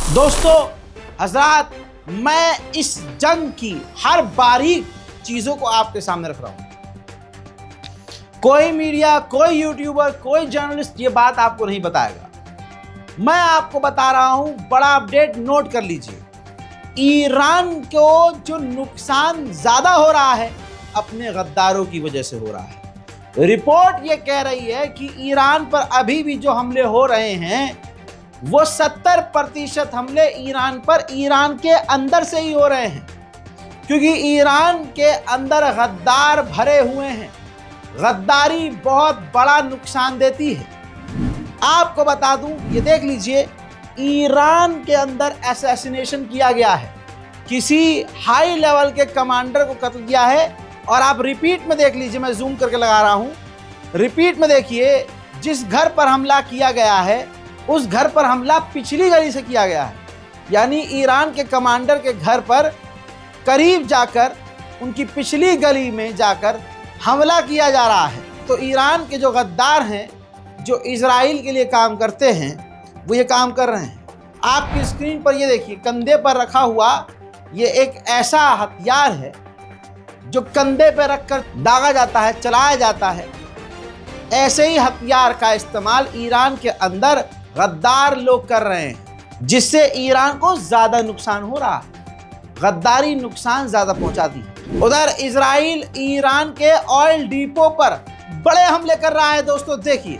दोस्तों, हजरात, मैं इस जंग की हर बारीक चीजों को आपके सामने रख रहा हूं। कोई मीडिया, कोई यूट्यूबर, कोई जर्नलिस्ट ये बात आपको नहीं बताएगा। मैं आपको बता रहा हूं, बड़ा अपडेट नोट कर लीजिए। ईरान को जो नुकसान ज्यादा हो रहा है अपने गद्दारों की वजह से हो रहा है। रिपोर्ट ये कह रही है कि ईरान पर अभी भी जो हमले हो रहे हैं वो 70% हमले ईरान पर ईरान के अंदर से ही हो रहे हैं, क्योंकि ईरान के अंदर गद्दार भरे हुए हैं। गद्दारी बहुत बड़ा नुकसान देती है। आपको बता दूं, ये देख लीजिए, ईरान के अंदर असैसिनेशन किया गया है, किसी हाई लेवल के कमांडर को कत्ल किया है। और आप रिपीट में देख लीजिए, मैं जूम करके लगा रहा हूं, रिपीट में देखिए, जिस घर पर हमला किया गया है उस घर पर हमला पिछली गली से किया गया है। यानी ईरान के कमांडर के घर पर करीब जाकर उनकी पिछली गली में जाकर हमला किया जा रहा है। तो ईरान के जो गद्दार हैं, जो इजराइल के लिए काम करते हैं, वो ये काम कर रहे हैं। आपकी स्क्रीन पर ये देखिए, कंधे पर रखा हुआ ये एक ऐसा हथियार है जो कंधे पर रखकर दागा जाता है, चलाया जाता है। ऐसे ही हथियार का इस्तेमाल ईरान के अंदर गद्दार लोग कर रहे हैं, जिससे ईरान को ज्यादा नुकसान हो रहा है। गद्दारी नुकसान ज्यादा पहुंचाती है। उधर इजराइल ईरान के ऑयल डिपो पर बड़े हमले कर रहा है। दोस्तों देखिए,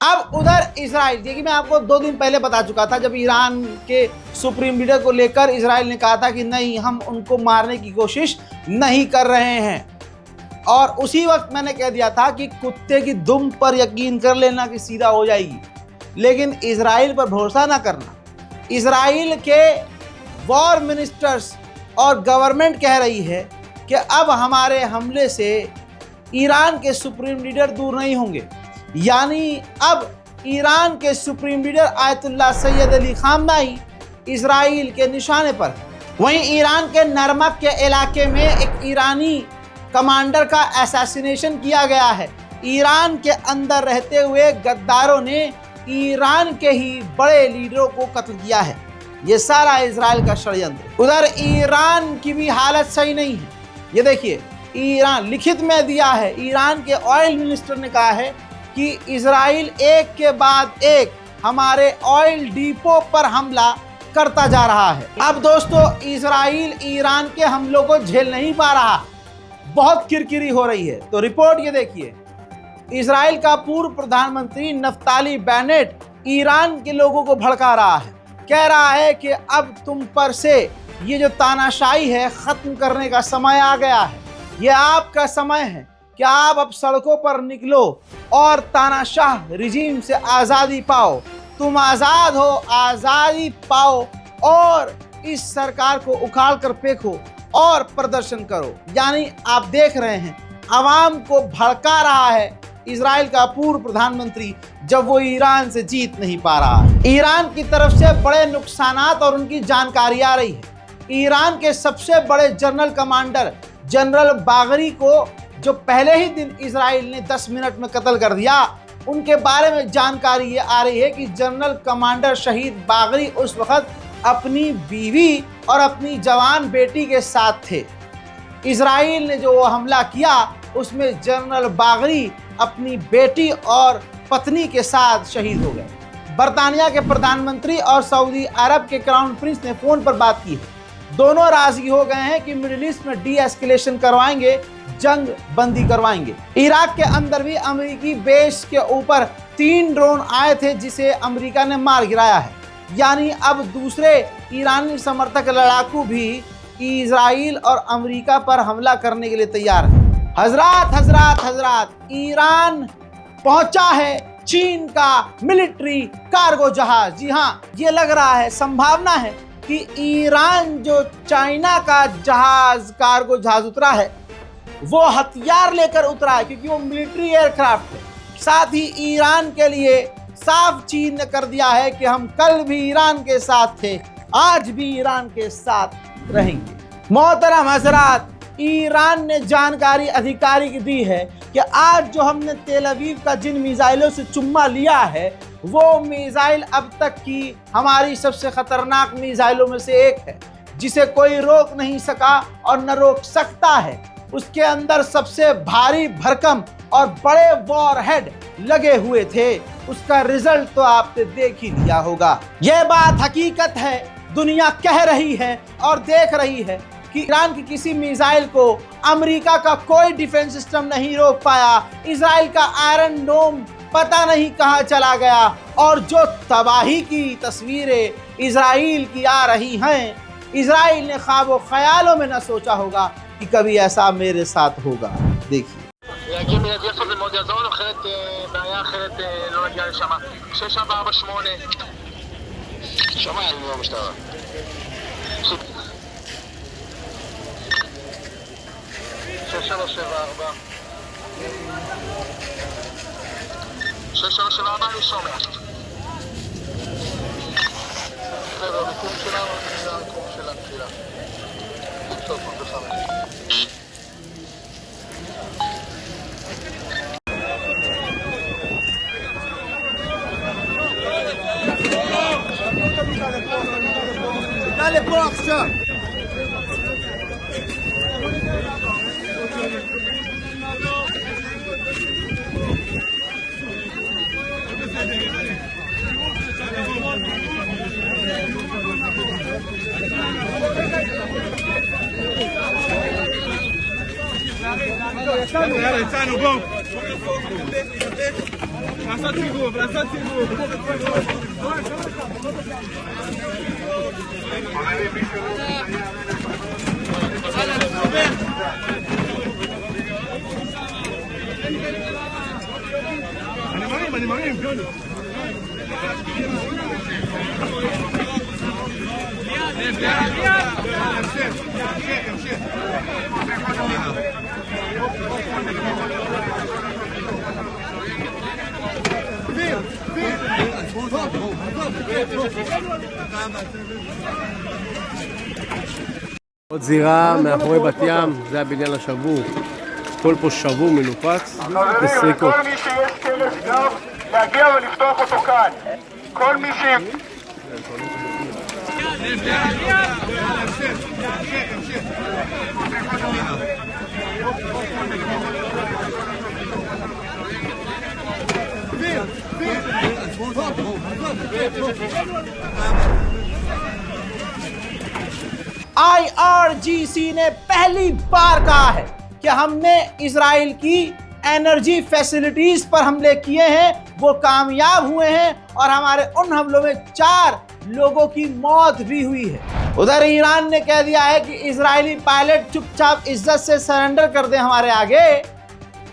अब उधर इजराइल, देखिए, मैं आपको 2 दिन पहले बता चुका था, जब ईरान के सुप्रीम लीडर को लेकर इजराइल ने कहा था कि नहीं, हम उनको मारने की कोशिश नहीं कर रहे हैं। और उसी वक्त मैंने कह दिया था कि कुत्ते की दुम पर यकीन कर लेना कि सीधा हो जाएगी, लेकिन इजराइल पर भरोसा ना करना। इजराइल के वॉर मिनिस्टर्स और गवर्नमेंट कह रही है कि अब हमारे हमले से ईरान के सुप्रीम लीडर दूर नहीं होंगे। यानी अब ईरान के supreme leader Ayatollah Syed Ali Khamenei Israel के निशाने पर। वहीं ईरान के नरमक के इलाके में एक ईरानी कमांडर का असैसिनेशन किया गया है। ईरान के अंदर रहते हुए गद्दारों ने ईरान के ही बड़े लीडरों को कत्ल किया है। ये सारा इजराइल का षड्यंत्र। उधर ईरान की भी हालत सही नहीं है। ये देखिए, ईरान लिखित में दिया है, ईरान के ऑयल मिनिस्टर ने कहा है कि इजराइल एक के बाद एक हमारे ऑयल डिपो पर हमला करता जा रहा है। अब दोस्तों, इजराइल ईरान के हमलों को झेल नहीं पा रहा, बहुत किरकिरी हो रही है। तो रिपोर्ट ये देखिए, इजराइल का पूर्व प्रधानमंत्री नफ्ताली बेनेट ईरान के लोगों को भड़का रहा है। कह रहा है कि अब तुम पर से ये जो तानाशाही है खत्म करने का समय आ गया है। ये आपका समय है कि आप अब सड़कों पर निकलो और तानाशाह रिजीम से आज़ादी पाओ। तुम आज़ाद हो, आज़ादी पाओ और इस सरकार को उखाड़ कर फेंको और प्रदर्शन करो। यानी आप देख रहे हैं, आवाम को भड़का रहा है इजराइल का पूर्व प्रधानमंत्री, जब वो ईरान से जीत नहीं पा रहा है। ईरान की तरफ से बड़े नुकसानात और उनकी जानकारी आ रही है। ईरान के सबसे बड़े जनरल कमांडर जनरल बागरी को जो पहले ही दिन इजराइल ने 10 मिनट में कत्ल कर दिया, उनके बारे में जानकारी ये आ रही है कि जनरल कमांडर शहीद बागरी उस वक्त अपनी बीवी और अपनी जवान बेटी के साथ थे। इजराइल ने जो हमला किया उसमें जनरल बागरी अपनी बेटी और पत्नी के साथ शहीद हो गए। बरतानिया के प्रधानमंत्री और सऊदी अरब के क्राउन प्रिंस ने फोन पर बात की है। दोनों राजी हो गए हैं कि मिडिल ईस्ट में डी एस्केलेशन करवाएंगे, जंग बंदी करवाएंगे। इराक के अंदर भी अमेरिकी बेस के ऊपर 3 ड्रोन आए थे जिसे अमेरिका ने मार गिराया है। यानी अब दूसरे ईरानी समर्थक लड़ाकू भी इजराइल और अमेरिका पर हमला करने के लिए तैयार है। हजरात, ईरान पहुंचा है चीन का मिलिट्री कार्गो जहाज। जी हाँ, ये लग रहा है, संभावना है कि ईरान जो चाइना का जहाज कार्गो जहाज उतरा है वो हथियार लेकर उतरा है, क्योंकि वो मिलिट्री एयरक्राफ्ट है। साथ ही ईरान के लिए साफ चीन ने कर दिया है कि हम कल भी ईरान के साथ थे, आज भी ईरान के साथ रहेंगे। मोहतरम हजरात, ईरान ने जानकारी आधिकारिक दी है कि आज जो हमने तेल अवीव का जिन मिसाइलों से चुम्मा लिया है वो मिसाइल अब तक की हमारी सबसे खतरनाक मिसाइलों में से एक है, जिसे कोई रोक नहीं सका और न रोक सकता है। उसके अंदर सबसे भारी भरकम और बड़े वॉरहेड लगे हुए थे। उसका रिजल्ट तो आपने देख ही लिया होगा। यह बात हकीकत है, दुनिया कह रही है और देख रही है कि ईरान की किसी मिसाइल को अमेरिका का कोई डिफेंस सिस्टम नहीं रोक पाया। इजराइल का आयरन डोम पता नहीं कहां चला गया, और जो तबाही की तस्वीरें इजराइल की आ रही हैं, इजराइल ने ख्वाबो ख्यालों में न सोचा होगा कि कभी ऐसा मेरे साथ होगा। देखिए, להגיע מיידי עכשיו זה מאוד יעזור, אחרת בעיה אחרת לא נגיע לשם. 6748 שומע, אני לא משטרה. 6374 6374 אני שומע. חבר'ה, המיקום שלנו זה המיקום של התחילה. 305. דליה פה עכשיו. יצאנו, בואו. לעשות סיבוב, לעשות סיבוב. אני מרים, ג'וני. עוד זירה מאחורי בת ים, זה הבניין השבור. הכל פה שבור, מנופץ, בסריקות. כל מי שיש כלב גב, להגיע ולפתוח אותו כאן. כל מי ש... IRGC ने पहली बार कहा है कि हमने इजराइल की एनर्जी फैसिलिटीज पर हमले किए हैं, वो कामयाब हुए हैं और हमारे उन हमलों में 4 लोगों की मौत भी हुई है। उधर ईरान ने कह दिया है कि इजरायली पायलट चुपचाप इज्जत से सरेंडर कर दें हमारे आगे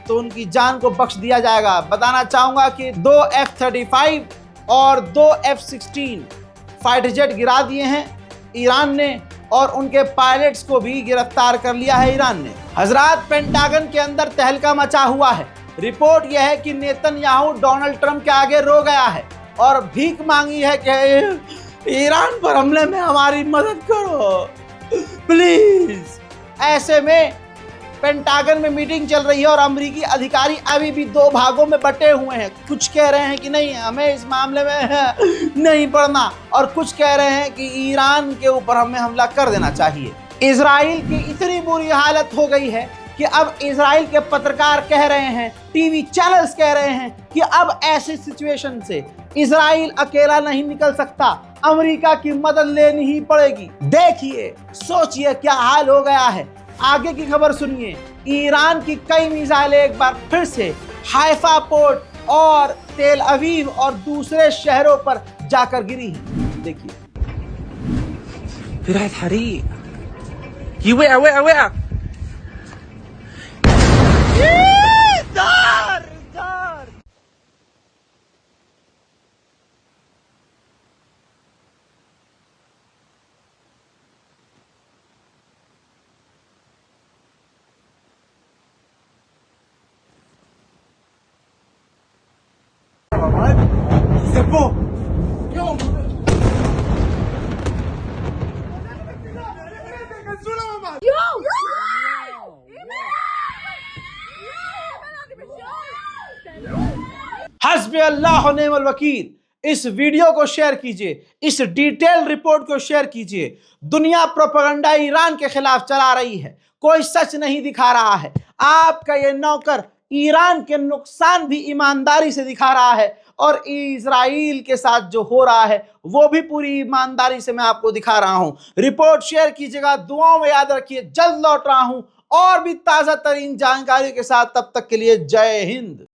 तो उनकी जान को बख्श दिया जाएगा। बताना चाहूंगा कि 2 F-35 और 2 F-16 फाइटर जेट गिरा दिए हैं ईरान ने, और उनके पायलट्स को भी गिरफ्तार कर लिया है ईरान ने। हजरात, पेंटागन के अंदर तहलका मचा हुआ है। रिपोर्ट यह है कि नेतन्याहू डोनाल्ड ट्रंप के आगे रो गया है और भीख मांगी है कि ईरान पर हमले में हमारी मदद करो प्लीज। ऐसे में पेंटागन में मीटिंग चल रही है और अमेरिकी अधिकारी अभी भी दो भागों में बटे हुए हैं। कुछ कह रहे हैं कि नहीं, हमें इस मामले में नहीं पड़ना, और कुछ कह रहे हैं कि ईरान के ऊपर हमें हमला कर देना चाहिए। इजराइल की इतनी बुरी हालत हो गई है कि अब इजराइल के पत्रकार कह रहे हैं, टीवी चैनल्स कह रहे हैं कि अब ऐसी सिचुएशन से इजराइल अकेला नहीं निकल सकता, अमेरिका की मदद लेनी ही पड़ेगी। देखिए, सोचिए क्या हाल हो गया है। आगे की खबर सुनिए। ईरान की कई मिसाइलें एक बार फिर से हाइफा पोर्ट और तेल अवीव और दूसरे शहरों पर जाकर गिरी हैं। देखिए, हस्बी अल्लाह व निअमल वकील। इस वीडियो को शेयर कीजिए, इस डिटेल रिपोर्ट को शेयर कीजिए। दुनिया प्रोपेगेंडा ईरान के खिलाफ चला रही है, कोई सच नहीं दिखा रहा है। आपका ये नौकर ईरान के नुकसान भी ईमानदारी से दिखा रहा है और इजराइल के साथ जो हो रहा है वो भी पूरी ईमानदारी से मैं आपको दिखा रहा हूं। रिपोर्ट शेयर कीजिएगा, दुआओं में याद रखिए। जल्द लौट रहा हूं और भी ताजा तरीन जानकारी के साथ। तब तक के लिए जय हिंद।